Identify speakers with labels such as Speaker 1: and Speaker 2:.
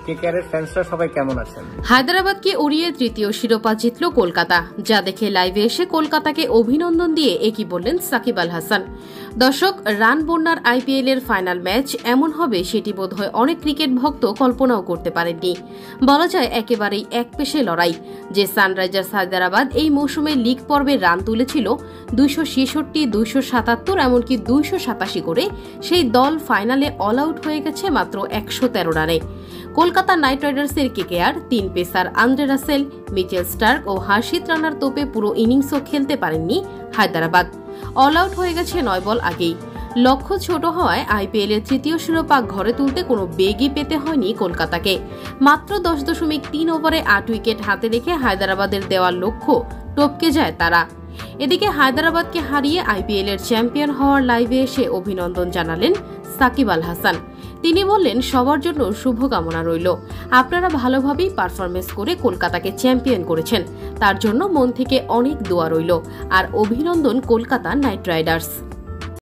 Speaker 1: কেকেআরের ফ্যান্সরা সবাই কেমন আছেন?
Speaker 2: হায়দ্রাবাদকে উড়িয়ে তৃতীয় শিরোপা জিতল কলকাতা, যা দেখে লাইভে এসে কলকাতাকে অভিনন্দন দিয়ে একই বললেন সাকিব আল হাসান। দর্শক, রান বন্যার আইপিএল এর ফাইনাল ম্যাচ এমন হবে সেটি বোধহয় অনেক ক্রিকেট ভক্ত কল্পনাও করতে পারেননি। বলা যায় একেবারেই একপেশে লড়াই। যে সানরাইজার্স হায়দ্রাবাদ এই মৌসুমে লিগ পর্বে রান তুলেছিল 266, 277 এমনকি 287 করে, সেই দল ফাইনালে অল আউট হয়ে গেছে মাত্র 113 রানে। কলকাতা নাইট রাইডার্সের KKR 3 pacer Andre Russell, Mitchell Starc ও হার্ষিত রানার তোপে পুরো ইনিংসও খেলতে পারেননি হায়দ্রাবাদ। অল আউট হয়ে গেছে 9 বল আগেই। লক্ষ্য ছোট হওয়ায় আইপিএল এর তৃতীয় শিরোপা ঘরে তুলতে কোনো বেগই পেতে হয়নি কলকাতাকে। মাত্র 10.3 ওভারে 8 উইকেট হাতে রেখে হায়দ্রাবাদের দেওয়া লক্ষ্য টপকে যায় তারা। এদিকে হায়দ্রাবাদকে হারিয়ে আইপিএল এর চ্যাম্পিয়ন হওয়ার লাইভে এসে অভিনন্দন জানালেন সাকিব আল হাসান। তিনি বললেন, সবার জন্য শুভকামনা রইল। আপনারা ভালোভাবেই পারফরমেন্স করে কলকাতাকে চ্যাম্পিয়ন করেছেন, তার জন্য মন থেকে অনেক দোয়া রইল। আর অভিনন্দন কলকাতা নাইট রাইডার্স।